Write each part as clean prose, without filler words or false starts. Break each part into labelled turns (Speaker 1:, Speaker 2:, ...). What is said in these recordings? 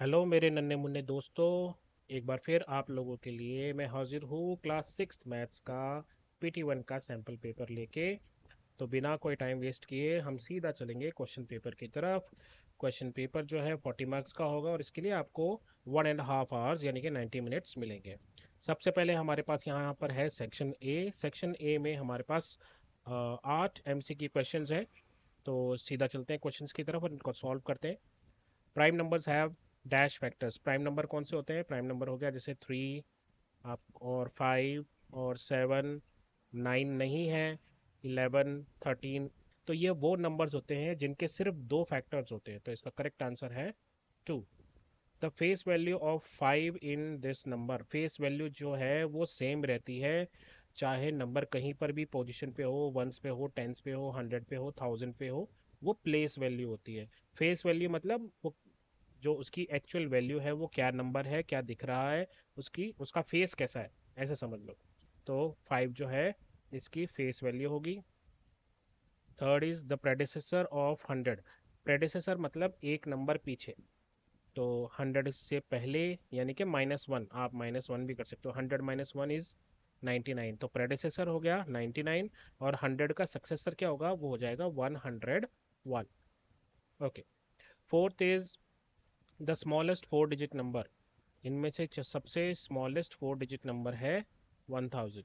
Speaker 1: Hello मेरे नन्हे मुन्ने दोस्तों। एक बार फिर आप लोगों के लिए मैं हाजिर हूँ क्लास सिक्स मैथ्स का PT1 का सैम्पल पेपर लेके। तो बिना कोई टाइम वेस्ट किए हम सीधा चलेंगे क्वेश्चन पेपर की तरफ। क्वेश्चन पेपर जो है 40 मार्क्स का होगा और इसके लिए आपको 1.5 आवर्स यानी कि 90 मिनट्स मिलेंगे। सबसे पहले हमारे पास यहाँ पर है सेक्शन ए। सेक्शन ए में हमारे पास 8 MCQ क्वेश्चंस हैं। तो सीधा चलते हैं क्वेश्चंस की तरफ और इनको सॉल्व करते हैं। Prime numbers have dash factors. Prime number कौन से होते हैं? प्राइम नंबर हो गया जैसे 3 आप और 5 और 7, 9 नहीं है, 11, 13। तो ये वो नंबर्स होते हैं जिनके सिर्फ दो फैक्टर्स होते हैं, तो इसका करेक्ट आंसर है 2। The face value of 5 in this number. Face value जो है वो सेम रहती है, चाहे नंबर कहीं पर भी पोजीशन पे हो, वंस पे हो, टेंस पे हो, 100 पे हो, 1000 पे हो। वो प्लेस वैल्यू होती है। फेस वैल्यू मतलब वो जो उसकी एक्चुअल वैल्यू है वो क्या नंबर है, क्या दिख रहा है, उसकी उसका फेस कैसा है, ऐसे समझ लो। तो 5 जो है इसकी फेस वैल्यू होगी। Third is the predecessor of 100। Predecessor मतलब एक नंबर पीछे। तो 100 से पहले यानी कि -1, आप -1 भी कर सकते हो। 100 -1 इज 99। तो प्रेडिसेसर हो गया 99 और 100 का सक्सेसर क्या होगा, वो हो जाएगा 101। Okay. Fourth is the smallest 4 digit number. इनमें से सबसे स्मॉलेस्ट 4 डिजिट नंबर है 1000।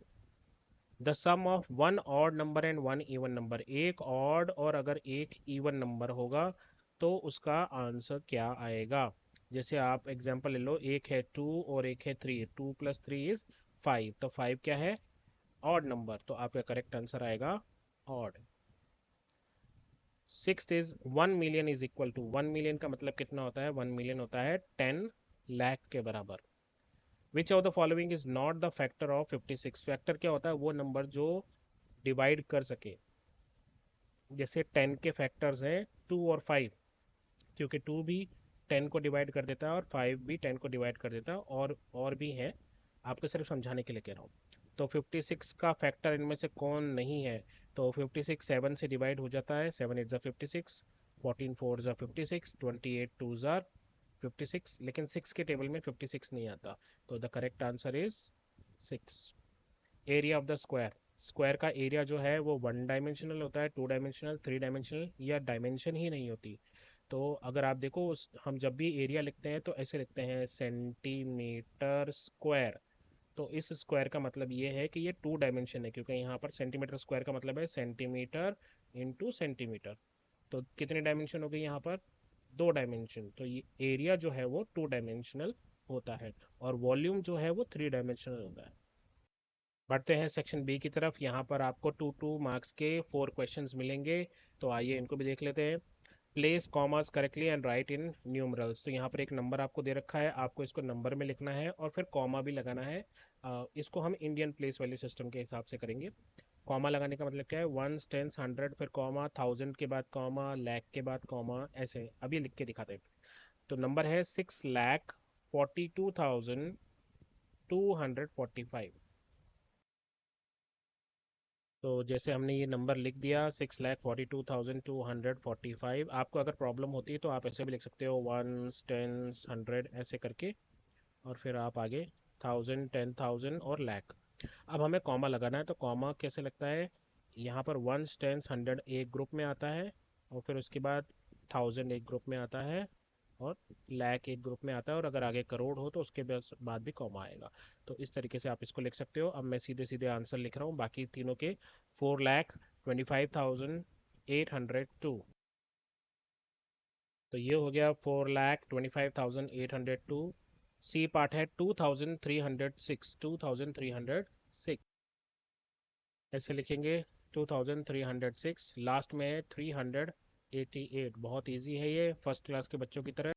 Speaker 1: The sum of one odd number and one even number. एक ऑड और अगर एक इवन नंबर होगा तो उसका आंसर क्या आएगा? जैसे आप एग्जांपल ले लो, एक है 2 और एक है 3। 2 + 3 = 5। तो 5 क्या है? Odd number. तो आपका करेक्ट आंसर आएगा odd. Sixth is 1 million is equal to. 1 million का मतलब कितना होता है? 1 मिलियन होता है 10 लाख के बराबर। Which of the following is not the factor of 56। Factor क्या होता है? वो नंबर जो डिवाइड कर सके। जैसे 10 के फैक्टर्स हैं 2 और 5, क्योंकि 2 भी 10 को डिवाइड कर देता है और 5 भी 10 को डिवाइड कर देता है, और भी है, आपको सिर्फ समझाने के लिए कह रहा हूँ। तो 56 का फैक्टर इनमें से कौन नहीं है? तो 56 7 से डिवाइड हो जाता है। 7 8 56, 14 4 56, 28 2 56, लेकिन 6 के टेबल में 56 नहीं आता। तो the correct answer is 6। Area of the square. Square का एरिया जो है वो 1 डायमेंशनल होता है, 2 डायमेंशनल, 3 डायमेंशनल, या डायमेंशन ही नहीं होती। तो अगर आप देखो हम जब भी एरिया लिखते हैं तो ऐसे लिखते हैं सेंटीमीटर स्क्वायर। तो इस स्क्वायर का मतलब ये है कि ये 2 डायमेंशन है, क्योंकि यहाँ पर सेंटीमीटर स्क्वायर का मतलब है सेंटीमीटर इंटू सेंटीमीटर। तो कितने डायमेंशन हो गए यहाँ पर? 2 डायमेंशन। तो ये एरिया जो है वो 2 डायमेंशनल होता है और वॉल्यूम जो है वो 3 डायमेंशनल होता है। बढ़ते हैं सेक्शन बी की तरफ। यहाँ पर आपको 2 मार्क्स के 4 क्वेश्चंस मिलेंगे। तो आइए इनको भी देख लेते हैं। Place commas correctly and right in numerals. तो यहाँ पर एक नंबर आपको दे रखा है, आपको इसको नंबर में लिखना है और फिर कॉमा भी लगाना है। इसको हम इंडियन प्लेस वैल्यू सिस्टम के हिसाब से करेंगे। कॉमा लगाने का मतलब क्या है? 1 10 100 फिर कॉमा, 1000 के बाद कॉमा, लाख के बाद कॉमा, ऐसे अभी लिख के दिखाते हैं। तो नंबर है 6,42,245। तो जैसे हमने ये नंबर लिख दिया 6,42,245। आपको अगर प्रॉब्लम होती है तो आप ऐसे भी लिख सकते हो, 1 10 100 ऐसे करके, और फिर आप आगे 1000 10,000 और लाख। अब हमें कॉमा लगाना है, तो कॉमा कैसे लगता है? यहाँ पर 1 10 100 एक ग्रुप में आता है, और फिर उसके बाद 1000 एक ग्रुप में आता है, और लाख एक ग्रुप में आता है, और अगर आगे करोड़ हो तो उसके बाद भी कॉमा आएगा। तो इस तरीके से आप इसको लिख सकते हो। अब मैं सीधे सीधे आंसर लिख रहा हूँ बाकी तीनों के। 4,25,802। तो ये हो गया 4,25,802। सी पार्ट है 2,306। 2,306 ऐसे लिखेंगे। 2,306 लास्ट में है 388। बहुत इजी है ये, फर्स्ट क्लास के बच्चों की तरह।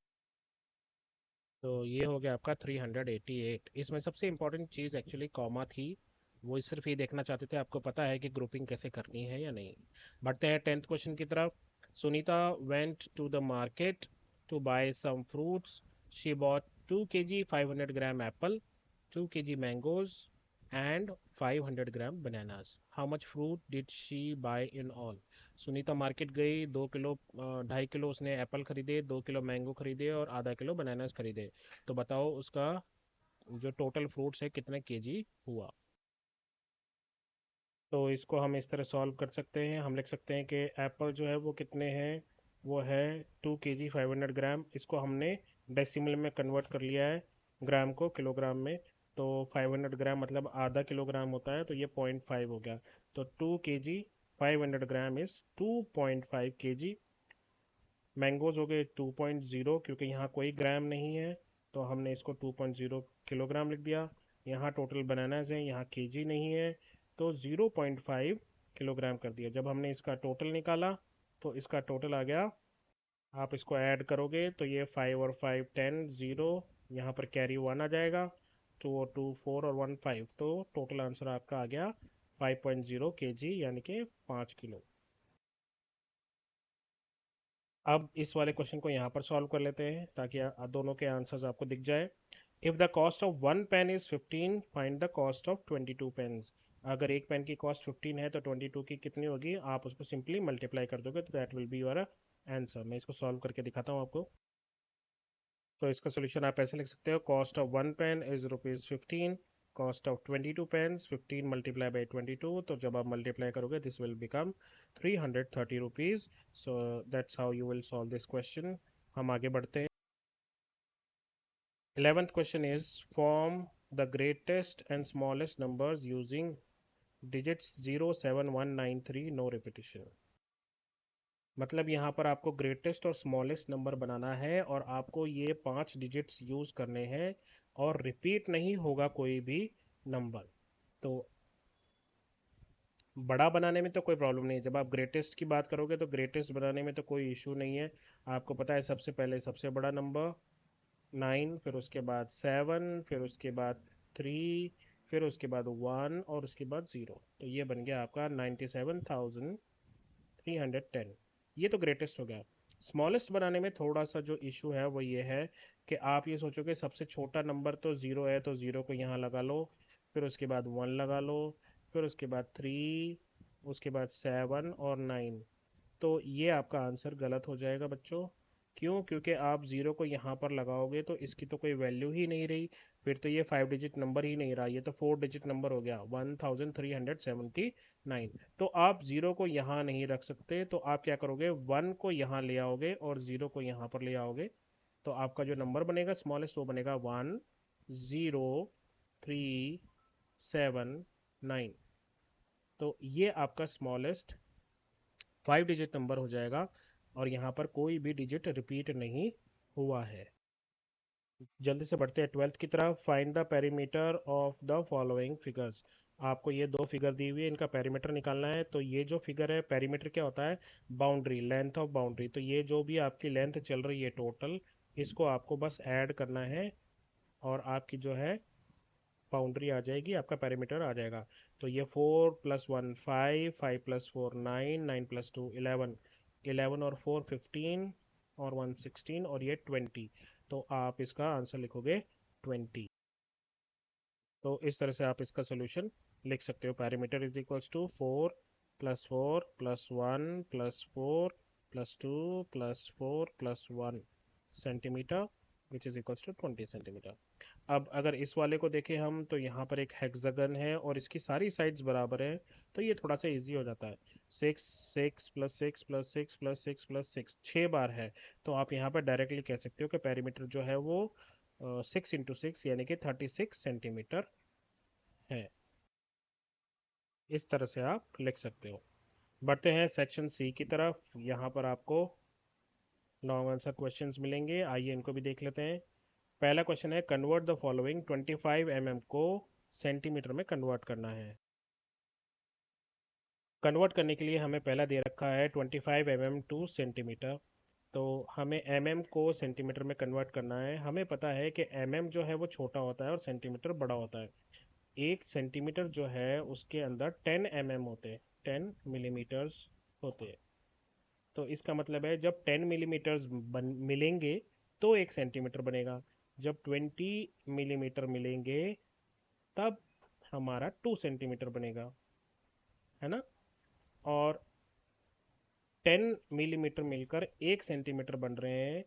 Speaker 1: तो ये हो गया आपका 388। इसमें सबसे इंपॉर्टेंट चीज़ एक्चुअली कॉमा थी। वो सिर्फ ये देखना चाहते थे आपको पता है कि ग्रुपिंग कैसे करनी है या नहीं। बढ़ते हैं 10th क्वेश्चन की तरफ। Sunita went to the market to buy some fruits. She bought 2 kg 500 gram apple, 2 kg mangoes and 500 gram bananas. How much fruit did she buy in all? Sunita market गई, 2 किलो 2.5 किलो उसने Apple खरीदे, 2 kilo mango खरीदे और आधा kilo bananas खरीदे। तो बताओ उसका जो टोटल फ्रूट्स है कितने केजी हुआ। तो इसको हम इस तरह सॉल्व कर सकते हैं। हम लिख सकते हैं कि एप्पल जो है वो कितने हैं, वो है 2 kg 500 ग्राम। इसको हमने डेसिमल में कन्वर्ट कर लिया है, ग्राम को किलोग्राम में। तो 500 ग्राम मतलब आधा किलोग्राम होता है, तो ये 0.5 हो गया। तो 2 kg 500 gram is 2.5 kg। Mangoes हो गए 2.0, क्योंकि यहाँ कोई ग्राम नहीं है तो हमने इसको 2.0 किलोग्राम लिख दिया। यहाँ टोटल बनानाज हैं, यहाँ केजी नहीं है, तो 0.5 किलोग्राम कर दिया। जब हमने इसका टोटल निकाला तो इसका टोटल आ गया, आप इसको ऐड करोगे तो ये 5 और 5 10, 0, यहाँ पर कैरी 1 आ जाएगा, 2 और 2 4 और 1 5, तो टोटल आंसर आपका आ गया 5.0 kg, यानी कि 5 किलो। अब इस वाले क्वेश्चन को यहाँ पर सॉल्व कर लेते हैं ताकि दोनों के आंसर्स आपको दिख जाए। If the cost of one pen is 15, find the cost of 22 pens. अगर एक पेन की कॉस्ट 15 है तो 22 की कितनी होगी, आप उसको सिंपली मल्टीप्लाई कर दोगे तो that will be your answer. मैं इसको सॉल्व करके दिखाता हूँ आपको। तो इसका सोल्यूशन आप ऐसे लिख सकते हो, cost of one pen is rupees 15, cost of 22 pens 15 multiply by 22, तो जब आप मल्टीप्लाई करोगे this will become 330 rupees. So that's how you will solve this question. हम आगे बढ़ते हैं। 11th question is, form the greatest and smallest numbers using digits 0 7 1 9 3, no repetition। मतलब यहाँ पर आपको ग्रेटेस्ट और स्मॉलेस्ट नंबर बनाना है और आपको ये 5 डिजिट्स यूज़ करने हैं और रिपीट नहीं होगा कोई भी नंबर। तो बड़ा बनाने में तो कोई प्रॉब्लम नहीं है। जब आप ग्रेटेस्ट की बात करोगे तो ग्रेटेस्ट बनाने में तो कोई इशू नहीं है। आपको पता है सबसे पहले सबसे बड़ा नंबर 9, फिर उसके बाद 7, फिर उसके बाद 3, फिर उसके बाद 1 और उसके बाद 0। तो ये बन गया आपका 97,310। ये तो ग्रेटेस्ट हो गया। स्मॉलेस्ट बनाने में थोड़ा सा जो इशू है वो ये है कि आप ये सोचोगे सबसे छोटा नंबर तो ज़ीरो है, तो ज़ीरो को यहाँ लगा लो, फिर उसके बाद 1 लगा लो, फिर उसके बाद 3, उसके बाद 7 और 9। तो ये आपका आंसर गलत हो जाएगा बच्चों। क्यों? क्योंकि आप ज़ीरो को यहाँ पर लगाओगे तो इसकी तो कोई वैल्यू ही नहीं रही, फिर तो ये 5 डिजिट नंबर ही नहीं रहा, ये तो 4 डिजिट नंबर हो गया 1379। तो आप ज़ीरो को यहाँ नहीं रख सकते, तो आप क्या करोगे, 1 को यहाँ ले आओगे और ज़ीरो को यहाँ पर ले आओगे। तो आपका जो नंबर बनेगा स्मॉलेस्ट वो बनेगा 10379। तो ये आपका स्मॉलेस्ट 5 डिजिट नंबर हो जाएगा और यहाँ पर कोई भी डिजिट रिपीट नहीं हुआ है। जल्दी से बढ़ते हैं 12th की तरफ। Find the perimeter of the following figures. आपको ये दो फिगर दी हुई है, इनका पेरीमीटर निकालना है। तो ये जो फिगर है, पेरीमीटर क्या होता है, बाउंड्री, लेंथ ऑफ बाउंड्री। तो ये जो भी आपकी लेंथ चल रही है टोटल, इसको आपको बस ऐड करना है और आपकी जो है बाउंड्री आ जाएगी, आपका पेरीमीटर आ जाएगा। तो ये 4 + 1 5, 5 + 4 9, 9 + 2 11, 11 और 4 15 और 1 16 और ये 20। तो आप इसका आंसर लिखोगे 20। तो इस तरह से आप इसका सोल्यूशन लिख सकते हो। Perimeter is equals to 4 + 4 + 1 + 4 + 2 + 4 + 1 centimetre, which is equals to 20 centimetre. अब अगर इस वाले को देखें हम, तो यहाँ पर एक हेक्सागन है और इसकी सारी साइड्स बराबर है, तो ये थोड़ा सा इजी हो जाता है। 6 6 + 6 + 6 + 6 + 6 6 बार है। तो आप यहाँ पर डायरेक्टली कह सकते हो कि पेरीमीटर जो है वो 6 × 6 यानी कि 36 सेंटीमीटर है। इस तरह से आप लिख सकते हो। बढ़ते हैं सेक्शन सी की तरफ। यहाँ पर आपको लॉन्ग आंसर क्वेश्चंस मिलेंगे, आइए इनको भी देख लेते हैं। पहला क्वेश्चन है, कन्वर्ट द फॉलोइंग। 25 mm को सेंटीमीटर में कन्वर्ट करना है। कन्वर्ट करने के लिए हमें पहला दे रखा है 25 mm टू सेंटीमीटर। तो हमें mm को सेंटीमीटर में कन्वर्ट करना है। हमें पता है कि mm जो है वो छोटा होता है और सेंटीमीटर बड़ा होता है। 1 सेंटीमीटर जो है उसके अंदर 10 mm होते हैं, 10 मिलीमीटर्स होते हैं। तो इसका मतलब है जब 10 मिलीमीटर्स मिलेंगे तो 1 सेंटीमीटर बनेगा। जब 20 मिलीमीटर मिलेंगे तब हमारा 2 सेंटीमीटर बनेगा, है ना। और 10 मिलीमीटर मिलकर 1 सेंटीमीटर बन रहे हैं,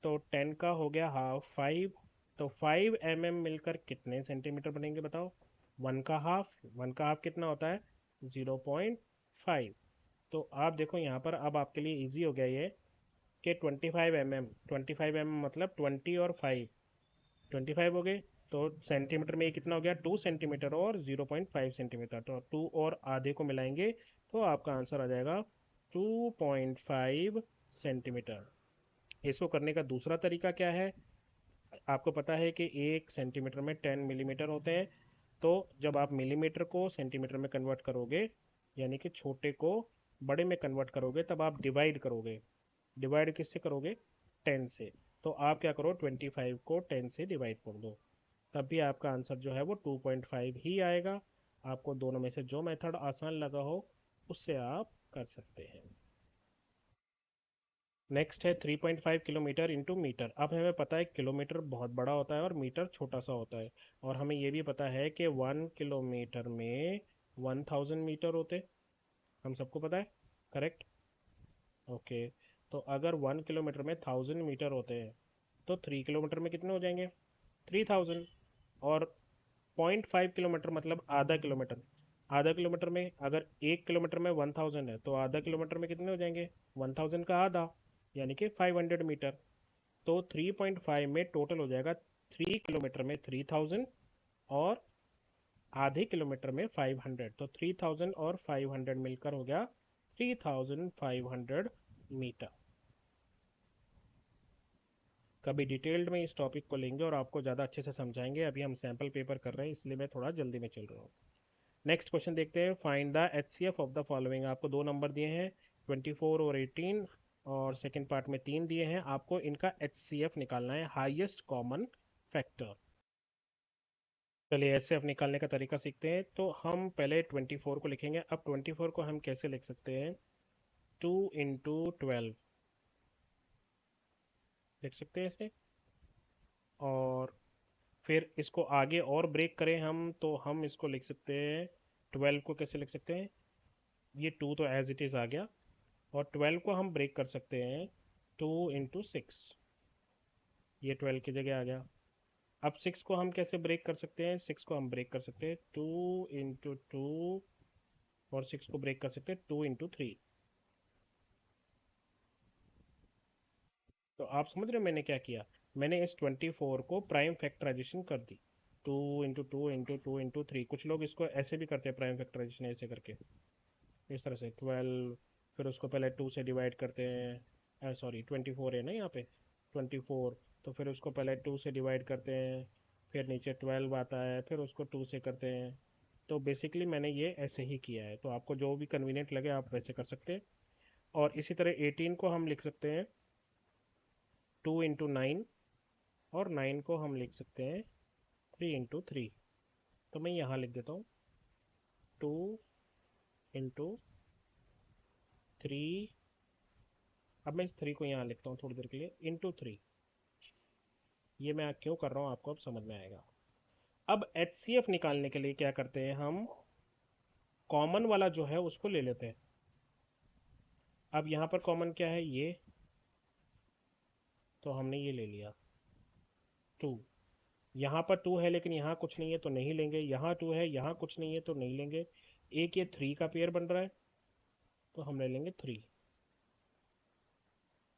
Speaker 1: तो 10 का हो गया हाफ 5। तो 5 मिलकर कितने सेंटीमीटर बनेंगे बताओ। 1 का हाफ कितना होता है, 0.5। तो आप देखो यहाँ पर अब आपके लिए इजी हो गया ये कि 25 mm मतलब 20 और 5, 25 हो गए। तो सेंटीमीटर में ये कितना हो गया, 2 सेंटीमीटर और 0.5 सेंटीमीटर, तो 2 और आधे को मिलाएंगे तो आपका आंसर आ जाएगा 2.5 सेंटीमीटर। इसको करने का दूसरा तरीका क्या है, आपको पता है कि 1 सेंटीमीटर में 10 मिलीमीटर होते हैं। तो जब आप मिलीमीटर को सेंटीमीटर में कन्वर्ट करोगे, यानी कि छोटे को बड़े में कन्वर्ट करोगे, तब आप डिवाइड करोगे। डिवाइड किससे करोगे, 10 से। तो आप क्या करो, 25 को 10 से डिवाइड कर दो, तब भी आपका आंसर जो है वो 2.5 ही आएगा। आपको दोनों में से जो मेथड आसान लगा हो उससे आप कर सकते हैं। नेक्स्ट है 3.5 किलोमीटर इंटू मीटर। अब हमें पता है किलोमीटर बहुत बड़ा होता है और मीटर छोटा सा होता है। और हमें ये भी पता है कि 1 किलोमीटर में 1000 मीटर होते, हम सबको पता है, करेक्ट। ओके, तो अगर 1 किलोमीटर में 1000 मीटर होते हैं, तो 3 किलोमीटर में कितने हो जाएंगे, 3000। और 0.5 किलोमीटर मतलब आधा किलोमीटर। आधा किलोमीटर में अगर 1 किलोमीटर में 1000 है, तो आधा किलोमीटर में कितने हो जाएंगे, 1000 का आधा, यानी कि 500 मीटर। तो 3.5 में टोटल हो जाएगा 3 किलोमीटर में 3000 और आधे किलोमीटर में 500। तो 3000 और 500 मिलकर हो गया 3500 मीटर। कभी डिटेल्ड में इस टॉपिक को लेंगे और आपको ज़्यादा अच्छे से समझाएंगे। अभी हम सैम्पल पेपर कर रहे हैं इसलिए मैं थोड़ा जल्दी में चल रहा हूँ। नेक्स्ट क्वेश्चन देखते हैं, find the HCF of the following. आपको दो नंबर दिए हैं, 24 और 18, और सेकेंड पार्ट में 3 दिए हैं। आपको इनका HCF निकालना है, हाईएस्ट कॉमन फैक्टर। चलिए HCF निकालने का तरीका सीखते हैं। तो हम पहले 24 को लिखेंगे। अब 24 को हम कैसे लिख सकते हैं, 2 × 12 लिख सकते हैं इसे। और फिर इसको आगे और ब्रेक करें हम, तो हम इसको लिख सकते हैं, 12 को कैसे लिख सकते हैं, ये 2 तो एज इट इज़ आ गया, और 12 को हम ब्रेक कर सकते हैं 2 × 6, ये 12 की जगह आ गया। अब 6 को हम कैसे ब्रेक कर सकते हैं, 6 को हम ब्रेक कर सकते हैं 2 × 2, और 6 को ब्रेक कर सकते हैं 2 × 3। तो आप समझ रहे हो मैंने क्या किया, मैंने इस 24 को प्राइम फैक्टराइजेशन कर दी, 2 × 2 × 2 × 3। कुछ लोग इसको ऐसे भी करते हैं, प्राइम फैक्टराइजेशन ऐसे करके, इस तरह से 12, फिर उसको पहले 2 से डिवाइड करते हैं, सॉरी 24 है ना यहाँ पे, 24, तो फिर उसको पहले 2 से डिवाइड करते हैं, फिर नीचे 12 आता है, फिर उसको 2 से करते हैं। तो बेसिकली मैंने ये ऐसे ही किया है, तो आपको जो भी कन्वीनियंट लगे आप वैसे कर सकते हैं। और इसी तरह 18 को हम लिख सकते हैं 2 × 9, और 9 को हम लिख सकते हैं 3 × 3। तो मैं यहाँ लिख देता हूँ 2 × 3। अब मैं इस 3 को यहाँ लिखता हूँ थोड़ी देर के लिए, ×3। ये मैं क्यों कर रहा हूँ आपको अब समझ में आएगा। अब HCF निकालने के लिए क्या करते हैं, हम कॉमन वाला जो है उसको ले लेते हैं। अब यहाँ पर कॉमन क्या है, ये, तो हमने ये ले लिया 2। यहाँ पर 2 है लेकिन यहाँ कुछ नहीं है तो नहीं लेंगे, यहाँ 2 है यहाँ कुछ नहीं है तो नहीं लेंगे। एक ये 3 का पेयर बन रहा है तो हम ले लेंगे 3।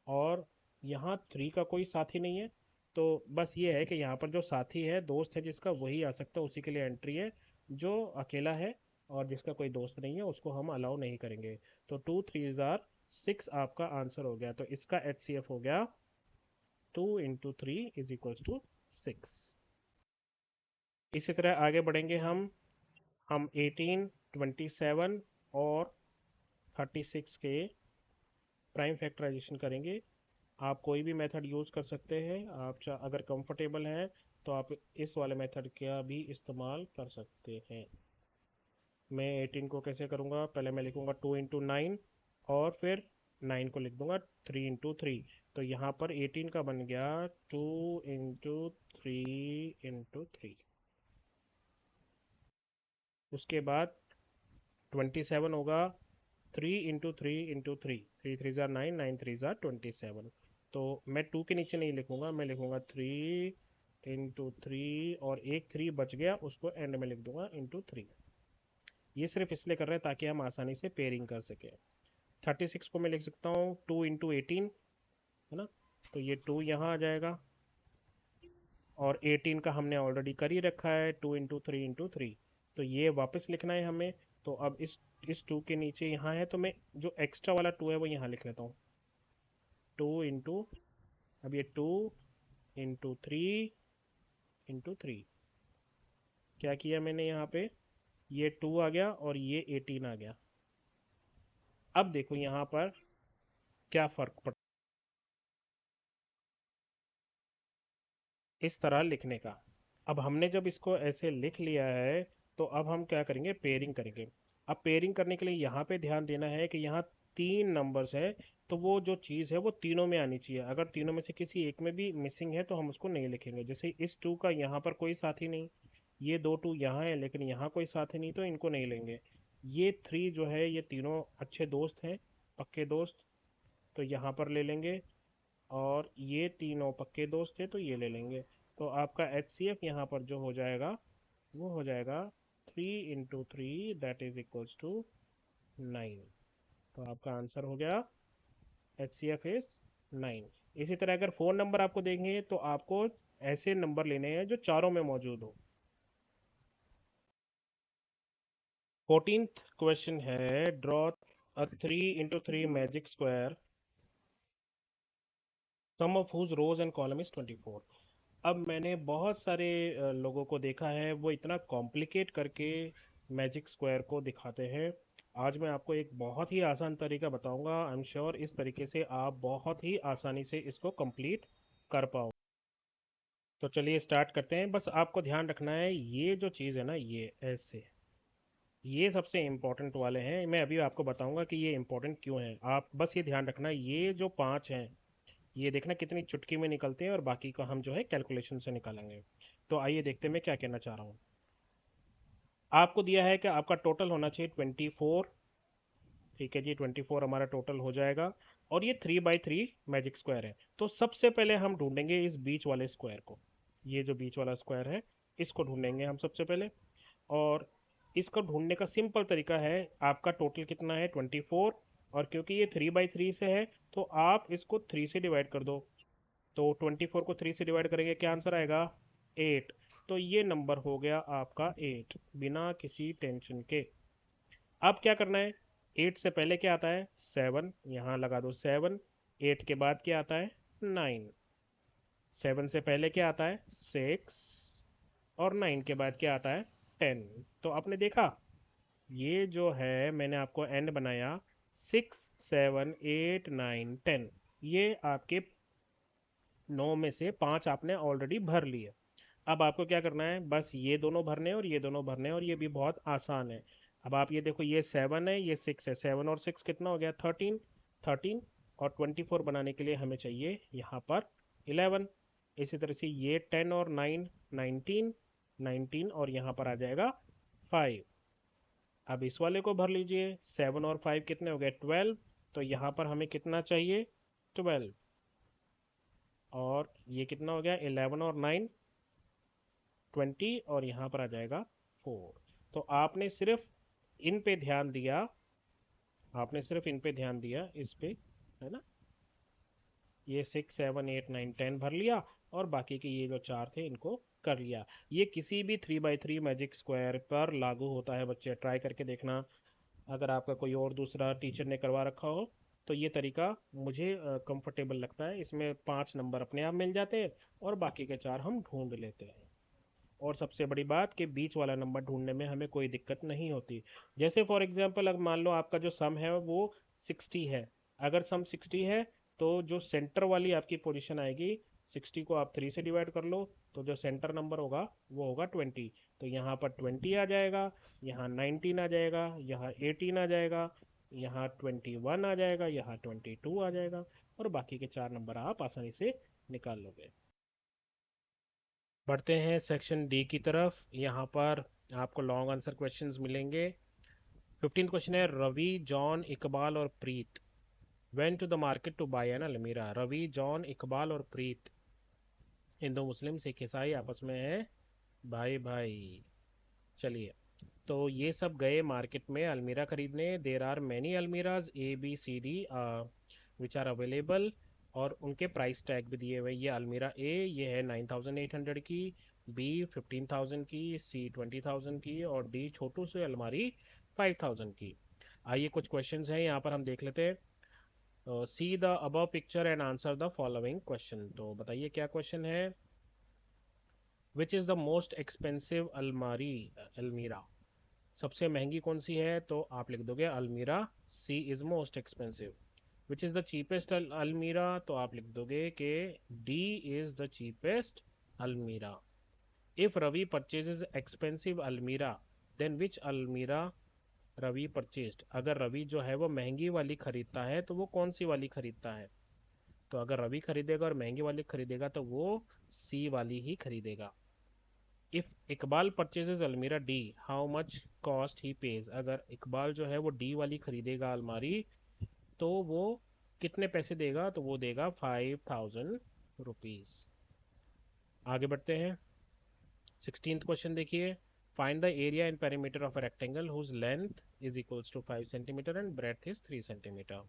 Speaker 1: और यहाँ 3 का कोई साथी नहीं है, तो बस ये है कि यहाँ पर जो साथी है, दोस्त है जिसका, वही आ सकता है, उसी के लिए एंट्री है। जो अकेला है और जिसका कोई दोस्त नहीं है उसको हम अलाउ नहीं करेंगे। तो 2 × 3 = 6 आपका आंसर हो गया। तो इसका HCF हो गया 2 × 3 = 6। इसी तरह आगे बढ़ेंगे हम 18, 27 और 36 के प्राइम फैक्टराइजेशन करेंगे। आप कोई भी मेथड यूज़ कर सकते हैं, आप अगर कंफर्टेबल हैं तो आप इस वाले मेथड का भी इस्तेमाल कर सकते हैं। मैं 18 को कैसे करूँगा, पहले मैं लिखूँगा 2 × 9, और फिर 9 को लिख दूँगा 3 × 3। तो यहाँ पर 18 का बन गया 2 × 3 × 3। उसके बाद 27 होगा 3 × 3 × 3, 3 3 ज़ा 9, 9 3 ज़ा 27। तो मैं 2 के नीचे नहीं लिखूंगा, मैं लिखूंगा 3 × 3 और एक 3 बच गया, उसको एंड में लिख दूंगा ×3। ये सिर्फ इसलिए कर रहे हैं ताकि हम आसानी से पेयरिंग कर सकें। 36 को मैं लिख सकता हूँ 2 × 18, है ना। तो ये 2 यहाँ आ जाएगा, और 18 का हमने ऑलरेडी कर ही रखा है, 2 × 3 × 3। तो ये वापस लिखना है हमें। तो अब इस 2 के नीचे यहाँ है, तो मैं जो एक्स्ट्रा वाला 2 है वो यहाँ लिख लेता हूँ। 2 इंटू, अब ये 2 × 3 × 3, क्या किया मैंने यहाँ पे, ये 2 आ गया और ये 18 आ गया। अब देखो यहाँ पर क्या फर्क पड़ता है इस तरह लिखने का। अब हमने जब इसको ऐसे लिख लिया है, तो अब हम क्या करेंगे, पेयरिंग करेंगे। अब पेयरिंग करने के लिए यहाँ पे ध्यान देना है कि यहाँ 3 नंबर्स है, तो वो जो चीज़ है वो तीनों में आनी चाहिए। अगर तीनों में से किसी एक में भी मिसिंग है तो हम उसको नहीं लिखेंगे। जैसे इस 2 का यहाँ पर कोई साथी नहीं, ये 2 2 यहाँ है लेकिन यहाँ कोई साथी नहीं, तो इनको नहीं लेंगे। ये 3 जो है ये तीनों अच्छे दोस्त हैं, पक्के दोस्त, तो यहाँ पर ले लेंगे। और ये तीनों पक्के दोस्त थे तो ये ले लेंगे। तो आपका एच सी एफ यहाँ पर जो हो जाएगा वो हो जाएगा 3 × 3, दैट इज इक्वल्स टू 9। तो आपका आंसर हो गया एच सी एफ इज 9। इसी तरह अगर फ़ोन नंबर आपको देंगे तो आपको ऐसे नंबर लेने हैं जो चारों में मौजूद हो। 14th क्वेश्चन है, draw a 3 × 3 magic square, sum of whose rows and column is 24। अब मैंने बहुत सारे लोगों को देखा है वो इतना कॉम्प्लिकेट करके मैजिक स्क्वायर को दिखाते हैं। आज मैं आपको एक बहुत ही आसान तरीका बताऊंगा। आई एम श्योर इस तरीके से आप बहुत ही आसानी से इसको कंप्लीट कर पाओ। तो चलिए स्टार्ट करते हैं। बस आपको ध्यान रखना है ये जो चीज़ है ना, ये ऐसे, ये सबसे इम्पोर्टेंट वाले हैं। मैं अभी आपको बताऊंगा कि ये इम्पोर्टेंट क्यों है। आप बस ये ध्यान रखना, ये जो 5 हैं ये देखना कितनी चुटकी में निकलते हैं, और बाकी को हम जो है कैलकुलेशन से निकालेंगे। तो आइए देखते हैं मैं क्या कहना चाह रहा हूँ। आपको दिया है कि आपका टोटल होना चाहिए 24। ठीक है जी, 24 हमारा टोटल हो जाएगा। और ये 3 × 3 मैजिक स्क्वायर है, तो सबसे पहले हम ढूंढेंगे इस बीच वाले स्क्वायर को। ये जो बीच वाला स्क्वायर है इसको ढूंढेंगे हम सबसे पहले। और इसको ढूंढने का सिंपल तरीका है, आपका टोटल कितना है 24, और क्योंकि ये 3 × 3 से है तो आप इसको 3 से डिवाइड कर दो। तो 24 को 3 से डिवाइड करेंगे, क्या आंसर आएगा, 8। तो ये नंबर हो गया आपका 8, बिना किसी टेंशन के। अब क्या करना है, 8 से पहले क्या आता है, 7, यहाँ लगा दो 7। 8 के बाद क्या आता है, 9। 7 से पहले क्या आता है, 6। और 9 के बाद क्या आता है, 10। तो आपने देखा, ये जो है मैंने आपको एंड बनाया, 6 7 8 9 10, ये आपके 9 में से 5 आपने ऑलरेडी भर लिए। अब आपको क्या करना है, बस ये दोनों भरने हैं और ये दोनों भरने हैं, और ये भी बहुत आसान है। अब आप ये देखो, ये 7 है, ये 6 है, 7 और 6 कितना हो गया, 13। 13, और 24 बनाने के लिए हमें चाहिए यहाँ पर 11। इसी तरह से ये 10 और 9, 19। 19 और यहाँ पर आ जाएगा 5। अब इस वाले को भर लीजिए, 7 और 5 कितने हो गए, 12। तो यहाँ पर हमें कितना चाहिए, 12। और ये कितना हो गया, 11 और 9, 20। और यहाँ पर आ जाएगा 4। तो आपने सिर्फ इन पे ध्यान दिया, आपने सिर्फ इन पे ध्यान दिया, इस पे, है ना। ये 6 7 8 9 10 भर लिया, और बाकी के ये जो 4 थे इनको कर लिया। ये किसी भी 3 × 3 मैजिक स्क्वायर पर लागू होता है बच्चे, ट्राई करके देखना। अगर आपका कोई और दूसरा टीचर ने करवा रखा हो तो ये तरीका मुझे कंफर्टेबल लगता है। इसमें 5 नंबर अपने आप मिल जाते हैं, और बाकी के 4 हम ढूंढ लेते हैं। और सबसे बड़ी बात कि बीच वाला नंबर ढूंढने में हमें कोई दिक्कत नहीं होती। जैसे फॉर एग्जांपल अगर मान लो आपका जो सम है वो 60 है। अगर सम 60 है तो जो सेंटर वाली आपकी पोजीशन आएगी, 60 को आप 3 से डिवाइड कर लो, तो जो सेंटर नंबर होगा वो होगा 20। तो यहाँ पर 20 आ जाएगा, यहाँ 19 आ जाएगा, यहाँ 18 आ जाएगा, यहाँ 21 आ जाएगा, यहाँ 22 आ जाएगा, और बाकी के 4 नंबर आप आसानी से निकाल लोगे। बढ़ते हैं सेक्शन डी की तरफ। यहाँ पर आपको लॉन्ग आंसर क्वेश्चंस मिलेंगे। 15th क्वेश्चन है, रवि, जॉन, इकबाल और Preet went to the market to buy an अलमीरा। रवि, जॉन, इकबाल और प्रीत, हिंदू मुस्लिम सिख ईसाई आपस में है भाई भाई। चलिए, तो ये सब गए मार्केट में अलमीरा खरीदने। There are many almirahs A B C D which are available, और उनके प्राइस टैग भी दिए हुए। ये अलमीरा ए ये है 9800 की, बी 15,000 की, सी 20,000 की, और डी छोटू से अलमारी 5,000 की। आइए कुछ क्वेश्चंस हैं यहाँ पर हम देख लेते हैं। See the above picture and answer the following question. तो बताइए क्या क्वेश्चन है। विच इज़ द मोस्ट एक्सपेंसिव अलमारी, अलमीरा, सबसे महंगी कौन सी है? तो आप लिख दोगे अलमीरा C is most expensive. Which is the cheapest अलमीरा, तो आप लिख दोगे कि डी इज़ द चीपेस्ट अलमीरा। इफ़ रवि परचेजेज एक्सपेंसिव अलमीरा देन विच अलमीरा रवि परचेज्ड। अगर रवि जो है वो महंगी वाली खरीदता है तो वो कौन सी वाली खरीदता है? तो अगर रवि खरीदेगा और महंगी वाली खरीदेगा तो वो सी वाली ही खरीदेगा। इफ इकबाल परचेजेज अलमीरा D, how much cost he page. अगर इकबाल जो है वो डी वाली खरीदेगा अलमारी तो वो कितने पैसे देगा? तो वो देगा 5,000 रुपीज। आगे बढ़ते हैं। 16th क्वेश्चन देखिए। Find the area in perimeter of a rectangle whose length is equals to 5 centimetre and breadth is 3 centimetre.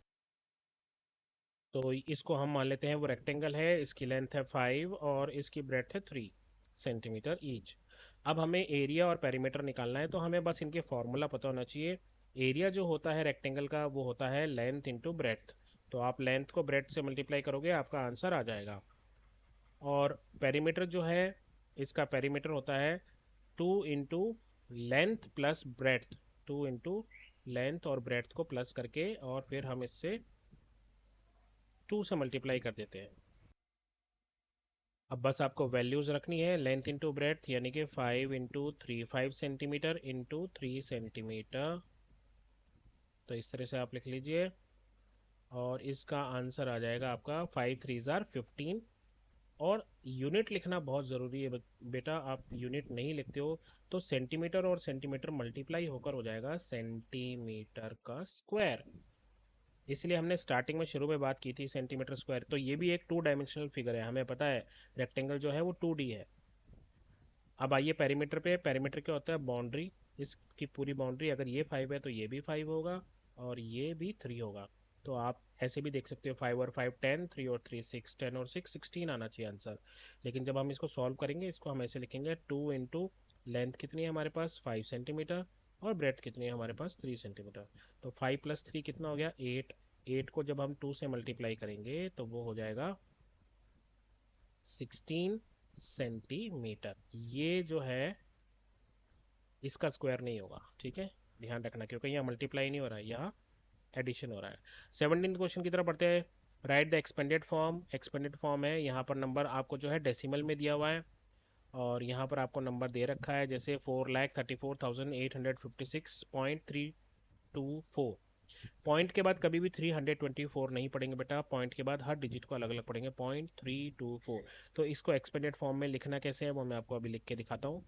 Speaker 1: तो इसको हम मान लेते हैं वो रेक्टेंगल है, इसकी लेंथ है 5 और इसकी ब्रेथ है 3 सेंटीमीटर ईच। अब हमें एरिया और पेरीमीटर निकालना है, तो हमें बस इनके फॉर्मूला पता होना चाहिए। एरिया जो होता है रेक्टेंगल का वो होता है लेंथ इंटू ब्रेथ। तो आप लेंथ को ब्रेथ से मल्टीप्लाई करोगे आपका आंसर आ जाएगा। और पेरीमीटर जो है, इसका पेरीमीटर होता है 2 into length plus breadth. 2 into length और ब्रेथ को प्लस करके और फिर हम इससे 2 से मल्टीप्लाई कर देते हैं। अब बस आपको वैल्यूज रखनी है, लेंथ इंटू ब्रेथ यानी कि 5 इंटू 3, 5 सेंटीमीटर इंटू 3 सेंटीमीटर। तो इस तरह से आप लिख लीजिए और इसका आंसर आ जाएगा आपका 5 3 जार 15। और यूनिट लिखना बहुत ज़रूरी है बेटा, आप यूनिट नहीं लिखते हो तो सेंटीमीटर और सेंटीमीटर मल्टीप्लाई होकर हो जाएगा सेंटीमीटर का स्क्वायर। इसलिए हमने स्टार्टिंग में शुरू में बात की थी सेंटीमीटर स्क्वायर। तो ये भी एक 2 डायमेंशनल फिगर है, हमें पता है रेक्टेंगल जो है वो 2D है। अब आइए पेरीमीटर पे। पेरीमीटर क्या होता है? बाउंड्री, इसकी पूरी बाउंड्री। अगर ये 5 है तो ये भी 5 होगा और ये भी 3 होगा। तो आप ऐसे भी देख सकते हो 5 और 5 10, 3 और 3 6, 10 और 6 16 आना चाहिए आंसर। लेकिन जब हम इसको सॉल्व करेंगे इसको हम ऐसे लिखेंगे 2 इंटू लेंथ कितनी है हमारे पास 5 सेंटीमीटर और ब्रेथ कितनी है हमारे पास 3 सेंटीमीटर। तो 5 + 3 कितना हो गया 8। 8 को जब हम 2 से मल्टीप्लाई करेंगे तो वो हो जाएगा 16 सेंटीमीटर। ये जो है इसका स्क्वायर नहीं होगा, ठीक है, ध्यान रखना, क्योंकि यहाँ मल्टीप्लाई नहीं हो रहा है, यहाँ एडिशन हो रहा है। 17 क्वेश्चन की तरफ बढ़ते हैं। Right the expanded form. Expanded form है, यहाँ पर नंबर आपको जो है डेसिमल में दिया हुआ है और यहाँ पर आपको नंबर दे रखा है जैसे 4,34,856.324। पॉइंट के बाद कभी भी 324 नहीं पढ़ेंगे बेटा, पॉइंट के बाद हर डिजिट को अलग अलग पढ़ेंगे, 0.324। तो इसको एक्सपेंडेड फॉर्म में लिखना कैसे है वो मैं आपको अभी लिख के दिखाता हूँ।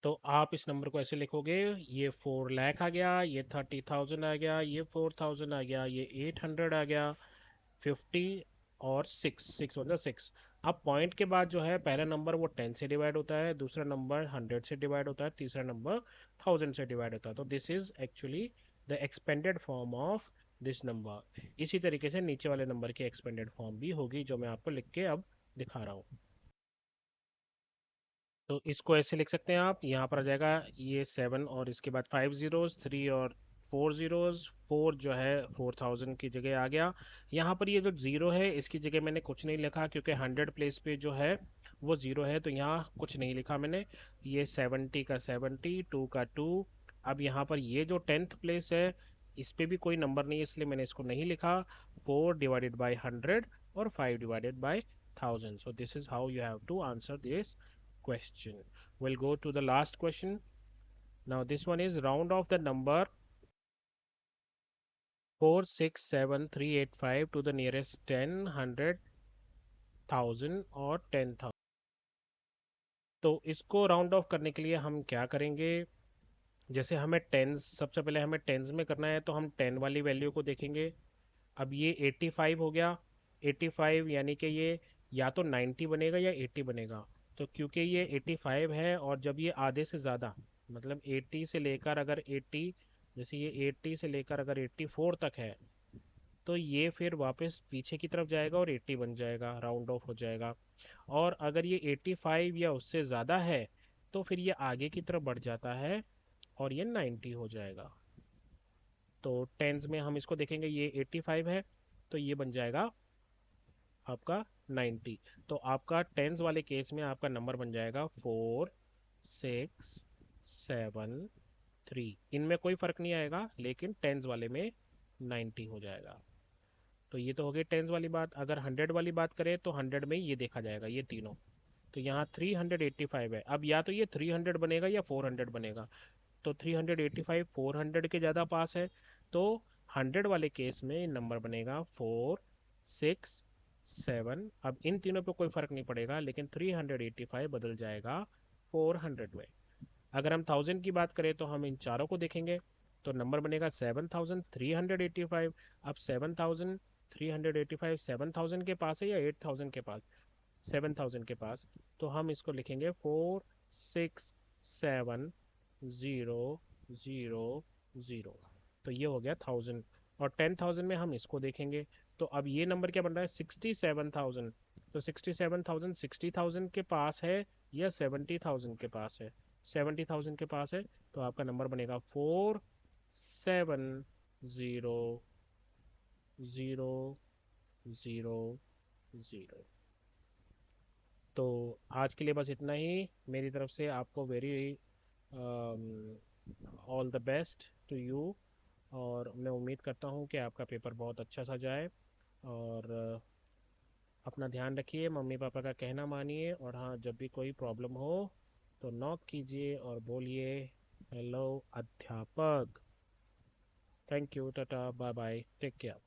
Speaker 1: तो आप इस नंबर को ऐसे लिखोगे, ये 4 लाख आ गया, ये 30,000 आ गया, ये 4,000 आ गया, ये 800 आ गया, 50 और 6 अब पॉइंट के बाद जो है पहला नंबर वो 10 से डिवाइड होता है, दूसरा नंबर 100 से डिवाइड होता है, तीसरा नंबर 1000 से डिवाइड होता है। तो this is actually the expanded form of this number. इसी तरीके से नीचे वाले नंबर की एक्सपेंडेड फॉर्म भी होगी जो मैं आपको लिख के अब दिखा रहा हूँ। तो इसको ऐसे लिख सकते हैं आप, यहाँ पर आ जाएगा ये 7 और इसके बाद 5 जीरोज, 3 और 4 जीरोज, 4 जो है 4,000 की जगह आ गया। यहाँ पर ये जो ज़ीरो है इसकी जगह मैंने कुछ नहीं लिखा क्योंकि 100 प्लेस पे जो है वो ज़ीरो है, तो यहाँ कुछ नहीं लिखा मैंने। ये 70 का 70, 2 का 2। अब यहाँ पर ये जो 10th प्लेस है इस पे भी कोई नंबर नहीं है इसलिए मैंने इसको नहीं लिखा। 4 डिवाइडेड बाई 100 और 5 divided by 1000। So this is how you have to answer this question. We'll go to the last question. Now this one is round off the number 4,6,7,3,8,5 to the nearest 10, 100,000 or 10,000. तो इसको round of करने के लिए हम क्या करेंगे, जैसे हमें टेंस, सबसे पहले हमें टेंस में करना है तो हम 10 वाली वैल्यू को देखेंगे। अब ये 85 हो गया, 85 यानी कि ये या तो 90 बनेगा या 80 बनेगा। तो क्योंकि ये 85 है और जब ये आधे से ज़्यादा, मतलब 80 से लेकर अगर 80, जैसे ये 80 से लेकर अगर 84 तक है, तो ये फिर वापस पीछे की तरफ जाएगा और 80 बन जाएगा, राउंड ऑफ हो जाएगा। और अगर ये 85 या उससे ज़्यादा है तो फिर ये आगे की तरफ बढ़ जाता है और ये 90 हो जाएगा। तो टेंस में हम इसको देखेंगे, ये 85 है तो ये बन जाएगा आपका 90। तो आपका टेंस वाले केस में आपका नंबर बन जाएगा 4 6 7 3। इनमें कोई फर्क नहीं आएगा, लेकिन टेंस वाले में 90 हो जाएगा। तो ये तो हो गई टेंस वाली बात। अगर 100 वाली बात करें तो 100 में ये देखा जाएगा, ये तीनों। तो यहाँ 385 है, अब या तो ये 300 बनेगा या 400 बनेगा। तो 385 400 के ज़्यादा पास है, तो 100 वाले केस में नंबर बनेगा 4 6 7। अब इन तीनों पे कोई फ़र्क नहीं पड़ेगा, लेकिन 385 बदल जाएगा 400 में। अगर हम 1000 की बात करें तो हम इन चारों को देखेंगे, तो नंबर बनेगा 7385। अब 7385 7000 के पास है या 8000 के पास? 7000 के पास। तो हम इसको लिखेंगे 4 6 7 0 0 0। तो ये हो गया 1000। और 10000 में हम इसको देखेंगे, तो अब ये नंबर क्या बन रहा है, 67000। तो 67000 60000 के पास है या 70000 के पास है? 70000 के पास है, तो आपका नंबर बनेगा 4 7 0 0 0। तो आज के लिए बस इतना ही मेरी तरफ से। आपको very all the best to you. और मैं उम्मीद करता हूँ कि आपका पेपर बहुत अच्छा सा जाए। और अपना ध्यान रखिए, मम्मी पापा का कहना मानिए, और हाँ, जब भी कोई प्रॉब्लम हो तो नॉक कीजिए और बोलिए हेलो अध्यापक। Thank you, tata, bye bye, take care.